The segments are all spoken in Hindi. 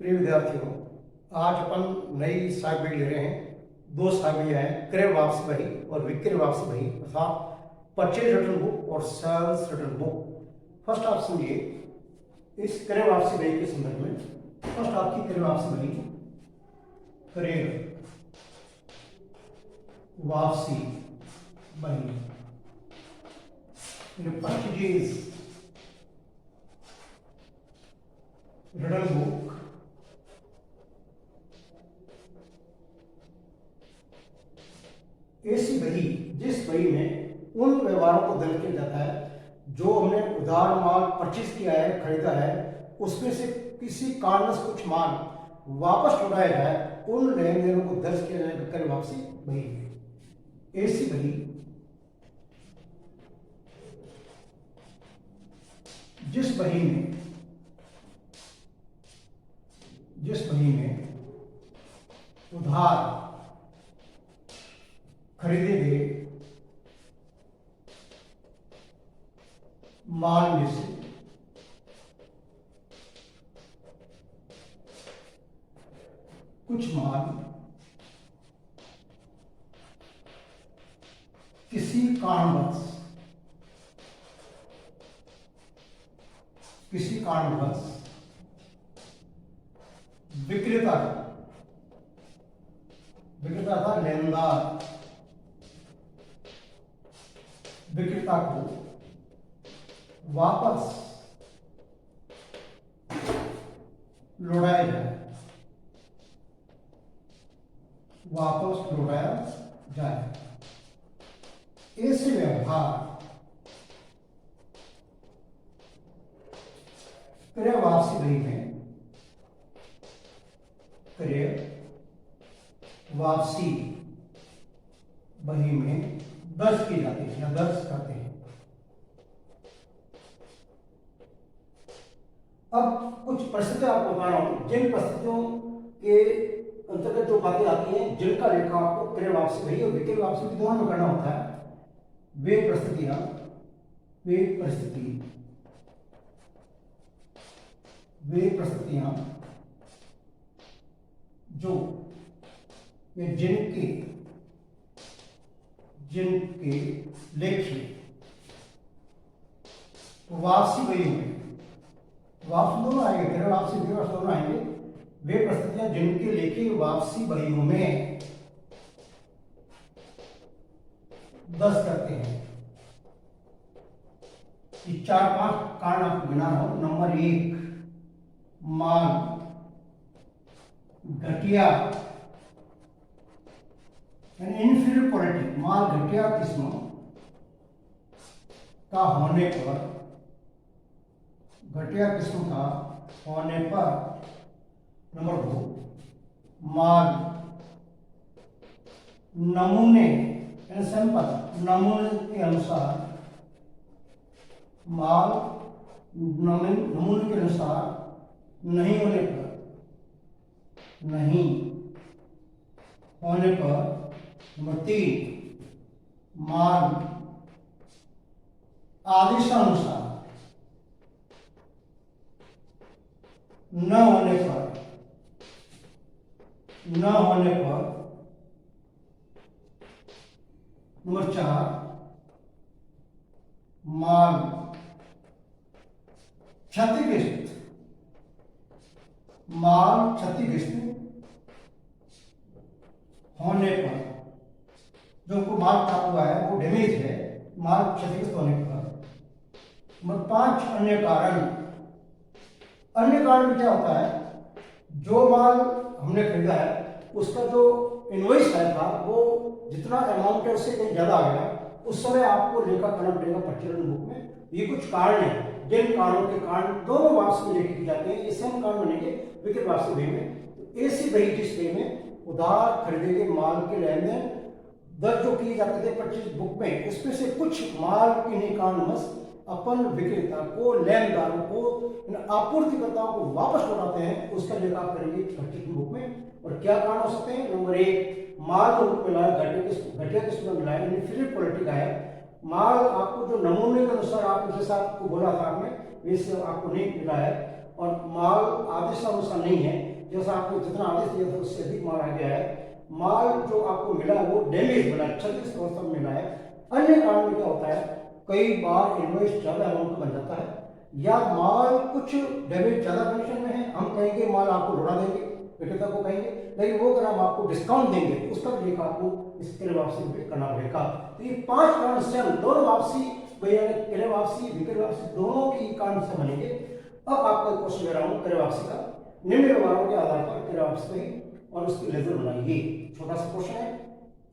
प्रिय विद्यार्थियों, आज अपन नई सामग्री ले रहे हैं। दो सामग्रियाँ हैं, क्रय वापसी बही और विक्रय वापसी बही अर्थात परचेज रिटर्न बुक और सेल्स रिटर्न बुक। फर्स्ट आप समझिए इस क्रय वापसी बही के संदर्भ में। फर्स्ट आपकी क्रय वापसी बही, क्रय वापसी बही, परचेज रिटर्न बुक ऐसी बही जिस बही में उन व्यवहारों को दर्ज किया जाता है जो हमने उधार माल परचेज किया है, खरीदा है, उसमें से किसी कारणवश कुछ माल वापस लौटाया जाए, उन लेन देनों को दर्ज किया जाएगा क्रय वापसी बही में। ऐसी बही जिस बही में उधार खरीदे गए माल में से कुछ माल किसी कारणवश विक्रेता था लेनदार, विक्रेता को वापस लौटाया जाए। ऐसे व्यवहार क्रय वापसी बही में दर्ज की जाती है या दर्ज करते हैं। अब कुछ परिस्थितियां आपको बता रहा हूं, जिन परिस्थितियों के अंतर्गत जो बातें आती हैं, जिनका लेखा आपको क्रय वापसी बही और विक्रय वापसी भी दोनों में करना होता है, वे परिस्थितियां जो जिनके लेखे वापसी बही में, वापसी दोनों आएंगे, क्रय वापसी विक्रय वापसी दोनों आएंगे, वे परिस्थितियां जिनके लेखे वापसी बहियों में दर्ज करते हैं। ये 4-5 कारण आपको गिना रहा हूं। नंबर 1, माल घटिया यानी इन्फीरियर क्वालिटी, माल घटिया किस्म का होने पर, नंबर 2, माल नमूने यानी सैंपल नमूने के अनुसार नहीं होने पर, नंबर 3, माल आदेशानुसार न होने पर, नंबर 4, माल क्षतिग्रस्त होने पर, जो को माल प्राप्त हुआ है वो डैमेज है, माल क्षतिग्रस्त होने पर। नंबर 5, अन्य कारण में क्या होता है, जो माल हमने खरीदा है उसका जो इनवॉइस आया था वो जितना अमाउंट है उससे कहीं ज्यादा आ गया, उस समय आपको लेखा करना पड़ेगा परचेज रिटर्न बुक में। ये कुछ कारण है, जिन कारणों के कारण दोनों वापसी में लेके की जाते हैं, ये सेम कारण बनेंगे विक्रय वापसी बही में। ऐसी बही जिस बही में उधार खरीदे गए माल के लेन देन दर्ज जो किए जाते थे परचेज बुक में, उसमें से कुछ माल किन्हीं कारणवश अपन विक्रेता को, लेनदारों को, आपूर्तिकर्ताओं को वापस लौटाते हैं, उसका लेखा आप करेंगे परचेज बुक में। और क्या कारण हो सकते हैं? नंबर 1, माल जो बुक मिला है घटिया किस्म में मिला है, इन्फीरियर क्वालिटी का है। माल आपको जो नमूने के अनुसार आप जैसा आपको बोला था आपने, वैसे आपको नहीं मिला है, और माल आदेश अनुसार नहीं है, जैसा आपको जितना आदेश दिया था उससे अधिक माल आ गया है, माल जो आपको मिला वो डैमेज मिला, क्षतिग्रस्त अवस्था में मिला है। अन्य कारण में क्या होता है, कई बार इनवॉइस ज्यादा अमाउंट का बन जाता है, या माल कुछ डैमेज ज्यादा कंडीशन में है, हम कहेंगे माल आपको लौटा देंगे, विक्रेता को कहेंगे, लेकिन वो अगर हम आपको डिस्काउंट देंगे तो उसका भी लेखा आपको इस क्रय वापसी में करना पड़ेगा। तो ये 5 कारण से हम दोनों वापसी, क्रय वापसी विक्रय वापसी दोनों की कारण से बनेंगे। अब आपका क्वेश्चन ले रहा हूँ क्रय वापसी का, निम्न व्यवहारों के आधार पर क्रय वापसी कही और उसकी लेजर बनाइए। छोटा सा क्वेश्चन है,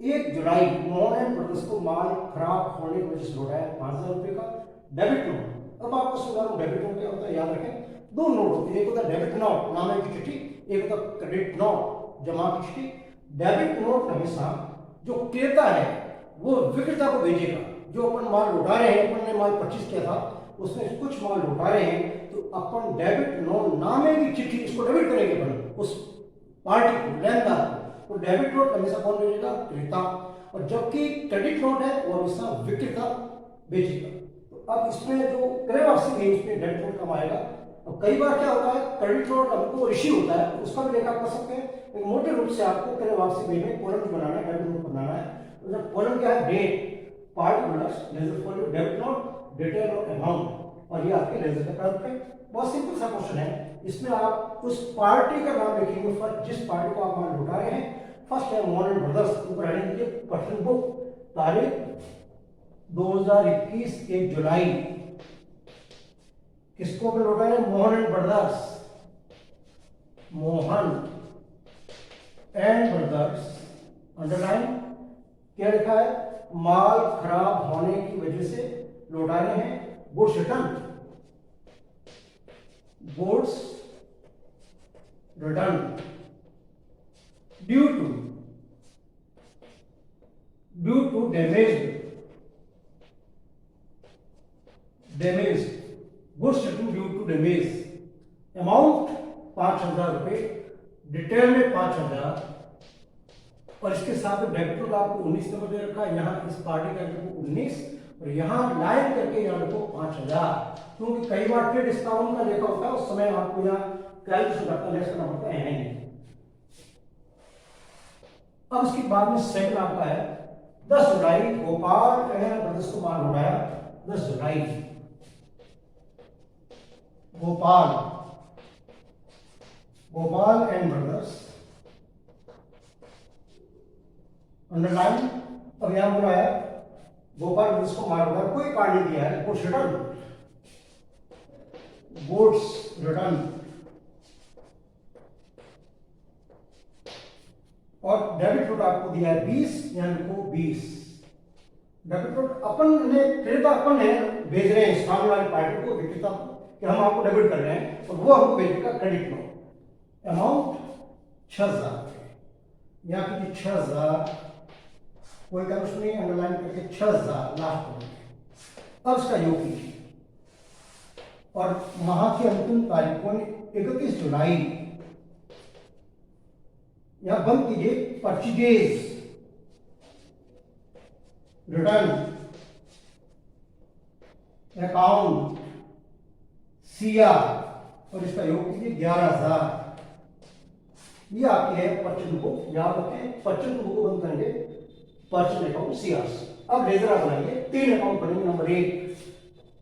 1 जुलाई मोहन एंड ब्रदर्स को माल खराब होने की वजह से लौटाया 5,000 रुपए का डेबिट नोट। अब आपको सुधारू डेबिट नोट क्या होता है, याद रखें, 2 नोट होते हैं, एक होता है डेबिट नोट नामे की चिट्ठी, एक होता है क्रेडिट नोट जमा की चिट्ठी। डेबिट नोट हमेशा जो क्रेता है वो विक्रेता को भेजेगा, जो अपन माल लौटा रहे हैं, अपन ने माल परचेज किया था उसमें कुछ माल लौटा रहे हैं, तो अपन डेबिट नोट नामे की चिट्ठी इसको डेबिट करेंगे अपन उस पार्टी को, लेनदार को। तो डेबिट नोट हमेशा कौन भेजेगा, क्रेता, और जबकि क्रेडिट नोट है वो हमेशा विक्रेता भेजेगा। तो अब इसमें जो क्रय वापसी है इसमें डेबिट नोट कम आएगा। और कई बार क्या होता है, क्रेडिट नोट हमको इश्यू होता है उसका भी लेखा कर सकते हैं, लेकिन मोटे रूप से आपको क्रय वापसी में कॉलम बनाना है, डेबिट नोट बनाना है। तो कॉलम क्या है, date, particulars, ledger for debit note, detail और अमाउंट, और ये आपके लेजर का कर्व है। बहुत सिंपल सा क्वेश्चन है, इसमें आप उस पार्टी का नाम लिखेंगे, फर्स्ट जिस पार्टी को आप माल लौटा रहे हैं। फर्स्ट है मोहन एंड ब्रदर्स, ऊपर हेडिंग दीजिए पर्सन बुक, तारीख 2021 1 जुलाई। किसको अपन लौटा रहे हैं, Mohan and brothers, Mohan and brothers, underline. क्या लिखा है, माल खराब होने की वजह से लौटा रहे हैं, goods return, goods return due to damage goods return due to damage. Amount 5,000 रुपए, डिटेल में 5,000, और इसके साथ डेबिट नोट आपको 19 नंबर दे रखा है, यहाँ इस पार्टी का देखो 19, और यहाँ लाइन करके यहाँ देखो 5,000, क्योंकि कई बार ट्रेड डिस्काउंट का लेखा होता है, उस समय आपको यहाँ कैलकुलेशन करता लेस करना पड़ता है नहीं। अब इसके बाद में सेकंड आपका है 10 जुलाई गोपाल एंड ब्रदर्स को माल लौटाया। 10 जुलाई गोपाल एंड ब्रदर्स, अंडरलाइन। अब यहां बोला है गोपाल ब्रदर्स को माल लौटाया, कोई कार्ड नहीं दिया है, गुड्स रिटर्न, और डेबिट नोट आपको दिया है 20, यानी को 20। डेबिट नोट अपन ने, क्रेता अपन है भेज रहे हैं सामने वाली पार्टी को, विक्रेता कि हम आपको डेबिट कर रहे हैं, और वो हमको भेजेगा क्रेडिट नोट। अमाउंट 6,000, यहाँ की 6,000, कोई कंडीशन नहीं, अंडरलाइन करके 6,000 लास्ट में। अब इसका योग कीजिए, और माह की अंतिम तारीख को 31 जुलाई, यहां बंद कीजिए परचेज रिटर्न अकाउंट सीआर, और इसका योग कीजिए 11,000। ये आपकी है परचेज बुक, याद रखें परचेज बुक को बंद करेंगे परचेज अकाउंट सीआर। अब लेजर आप बनाइए, 3 अकाउंट बनेंगे। नंबर 1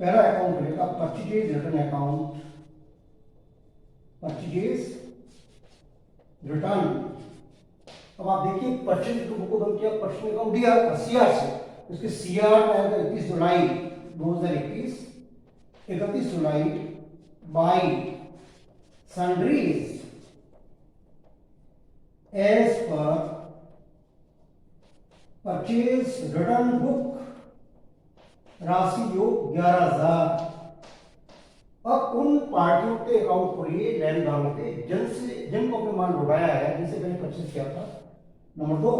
पहला अकाउंट बनेगा purchase return account, purchase return. अब आप देखिए परचेज बुक को बंद किया, परचेज अकाउंट दिया सीआर से, उसके सीआर में आएगा 31 जुलाई 2021, 31 जुलाई by sundries as per purchase return book, राशि योग 11,000। अब उन पार्टियों के अकाउंट खोलिए, लेनदारों के, जिनको अपने माल लौटाया है, जिनसे मैंने परचेज किया था। Number 2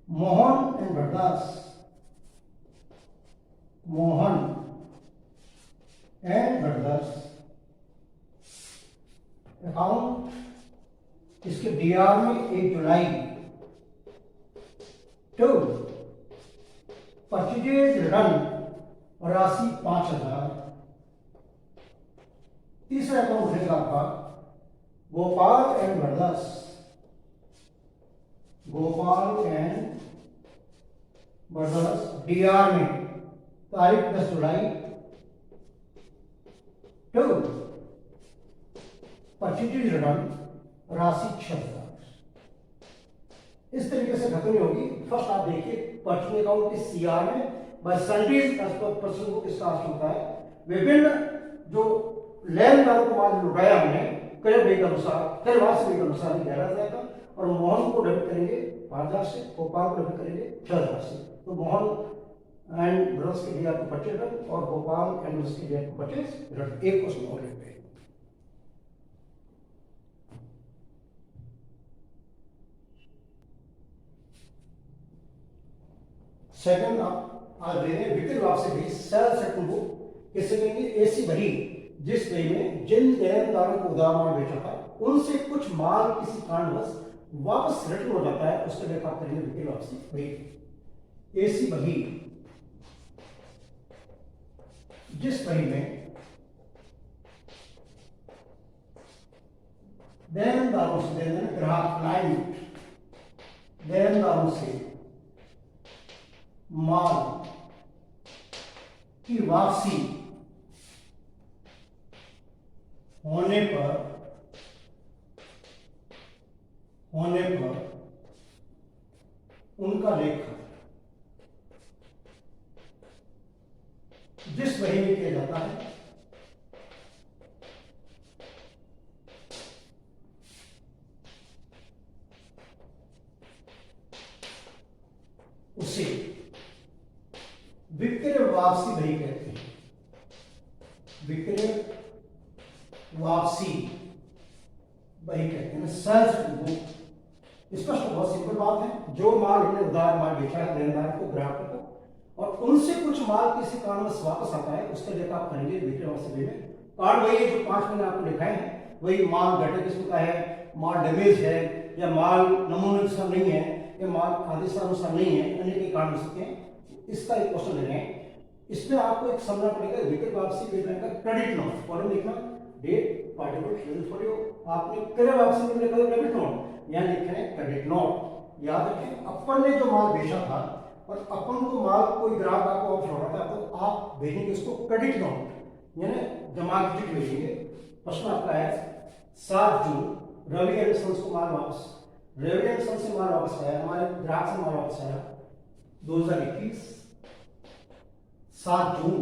Mohan and brothers, Mohan and brothers account, इसके डीआर में 1 जुलाई। 2 परचेज रिटर्न और राशि 5,000। तीसरा अकाउंट रहेगा आपका Gopal and brothers, Gopal and brothers DR में तारीख 10 जुलाई टू परचेज रिटर्न राशि 6,000। इस तरीके से खत्म होगी। फर्स्ट आप देखिए परचेज अकाउंट के सीआर में by salaries as per person को किसका राशि होता है, विभिन्न जो लेनदारों को माल लुटाया हमने क्रय व्यय के अनुसार, क्रय वार्षिक के अनुसार 11,000 का, और मोहन को डेबिट करेंगे 5,000 से, गोपाल को डेबिट करेंगे 6,000 से। तो मोहन एंड ब्रदर्स के लिए आपको परचेज रिटर्न और गोपाल एंड ब्रदर्स के लिए आपको परचेज रिटर्न एक को सुनो लेते हैं। सेकंड आप आज दे रहे हैं बिक्री वापसी भी सेल सेटल बुक किसे कहेंगे, ऐसी भरी जिस बही में जिन देनदारों को उधार माल बेचा था उनसे कुछ माल किसी कारणवश वापस रिटर्न हो जाता है, उसके लिए आप करेंगे बिक्री वापसी बही। ऐसी बही जिस बही में देनदारों से, देन ग्राहक क्लाइंट, देनदारों से माल की वापसी होने पर उनका लेखा जिस बही में किया जाता है उसे विक्रय वापसी बही कहते हैं। विक्रय वापसी बही कहते हैं। सेल्स बुक स्पष्ट बहुत सिंपल बात है, जो माल हमने उधार माल बेचा है लेनदार को, ग्राहक को, और उनसे कुछ माल किसी कारणवश वापस आता है, उसके लिए आप करेंगे विक्रय वापसी बही में। कार्ड वही है जो 5 महीने आपको लिखाए हैं, वही माल घटे किस्म का है, माल डैमेज है, या माल नमूने अनुसार नहीं है, या माल आदेश अनुसार नहीं है, अन्य के कारण हो सकते हैं। इसका एक क्वेश्चन ले रहे हैं, इसमें आपको एक समझना पड़ेगा विक्रय वापसी बैंक का क्रेडिट नोट, फॉर्म लिखना date particular schedule for you. आपने क्रय वापसी में लिखा है डेबिट नोट, यहाँ लिखे हैं क्रेडिट नोट। याद रखें अपन ने जो माल बेचा था और अपन को माल कोई ग्राहक आपको वापस हो रहा था, तो आप भेजेंगे उसको क्रेडिट नोट यानी जमा की चिट्ठी भेजेंगे। प्रश्न आपका है 7 जून रवि एंड सन्स को माल वापस, रवि एंड सन्स से माल वापस आया, हमारे ग्राहक से माल वापस आया 2021 7 जून।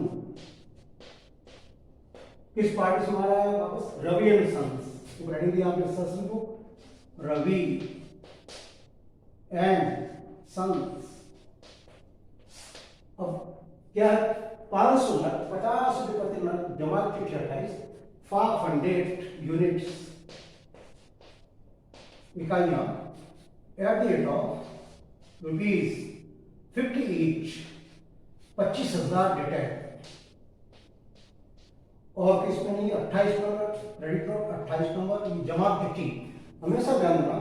किस पार्टी से माल आया वापस, रवि एंड सन्स। तो रेडी दिया आपने सन्स को, रवि एंड सन्स। अब क्या 500 नग 50 रुपए प्रति नग जमा चिट्ठी 28 500 यूनिट्स इकाइयां at the rate of ₹50 each 25,000 dated. और किसमें नहीं 28 नंबर क्रेडिट नोट 28 नंबर ये जमा चिट्ठी। हमेशा ध्यान रखना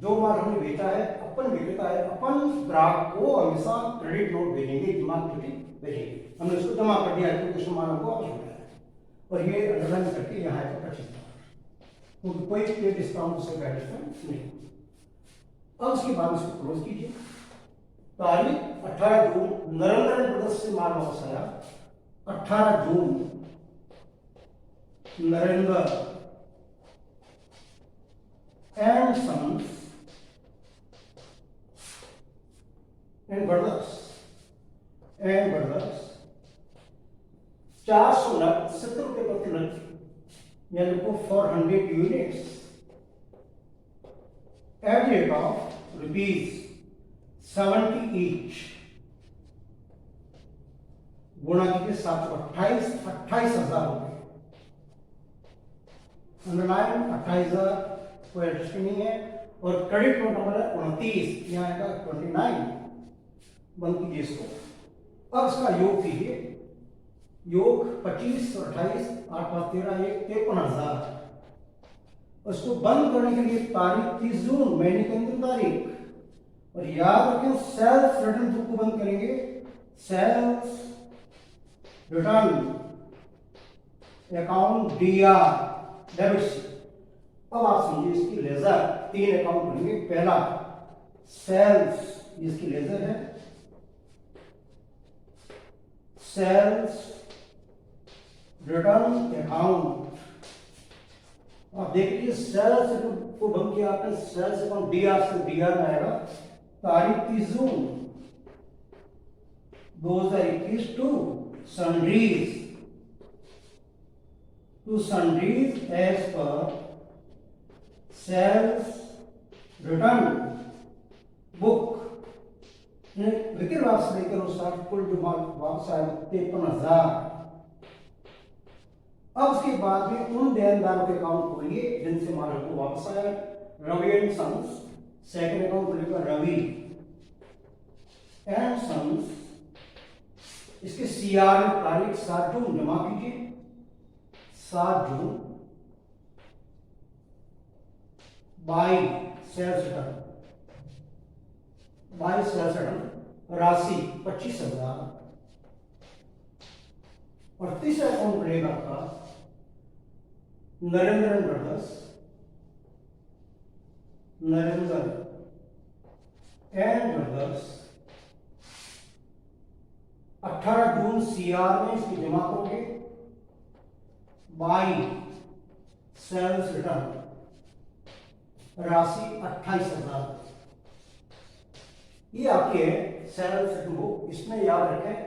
जो माल हमने बेचा है अपन विक्रेता है, अपन ग्राहक को हमेशा क्रेडिट नोट भेजेंगे, जमा चिट्ठी भेजेंगे। हमने उसको जमा कर दिया है तो कुछ माल हमको वापस हो गया है, और ये अंडरलाइन करके यहाँ है 25,000, क्योंकि कोई पे डिस्काउंट से डिस्काउंट नहीं। अब उसके बाद इसको क्लोज कीजिए। तारीख 18 जून नरेंद्र ब्रदर्स से माल वापस आया, 18 जून Narendra and sons and brothers 400 नग 70 रुपए प्रति नग यानी को 400 units at rate of ₹70 each गुणा कीजिए 728 28,000 रुपए। अंडरलाइन 28,000 कोई एडजस्ट नहीं है, और क्रेडिट नोट नंबर है 29, यहाँ आएगा 29। बंद कीजिए इसको। अब इसका योग कीजिए, योग 25 और 28 8 5 13 1 53,000। उसको बंद करने के लिए तारीख 30 जून महीने के अंतिम तारीख, और याद रखें सेल्फ रिटर्न बुक को बंद करेंगे, self return account DR debit से। अब आप समझिए इसकी लेजर 3 अकाउंट बनेंगे। पहला सेल्स, इसकी लेजर है सेल्स रिटर्न अकाउंट। आप देख लीजिए सेल्स को बंद किया आपने, सेल्स अकाउंट DR से DR में आएगा। तारीख 30 June 2021 to sundries as per sales return book. विक्री वापस लेकर अनुसार कुल जो माल वापस आया 53,000। अब उसके बाद में उन देनदारों के अकाउंट खोलिए जिनसे माल को वापस आया। Ravi and sons, second account खोलेगा रवि एंड सन्स। इसके CR में तारीख 7 जून जमा कीजिए, 7 जून। बाई सेल्स रिटर्न राशि 25,000। और तीसरा अकाउंट रहेगा आपका Narendra and brothers. 18 June CR में इसकी जमा करोगे। बाई सेल्स रिटर्न राशि 28,000। ये आपके सेल्स रिटर्न बुक। इसमें याद रखें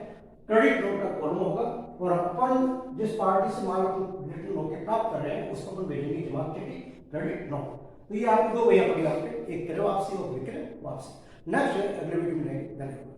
क्रेडिट नोट का कॉलम होगा और अपन जिस पार्टी से माल रिटर्न होकर प्राप्त कर रहे हैं उसको अपन भेजेंगे जमा चिट्ठी क्रेडिट नोट। तो ये आपको 2 भैया पड़ेगा, आपके एक क्रय वापसी और विक्रय वापसी। नेक्स्ट अगले वीडियो में मिलेंगे। धन्यवाद।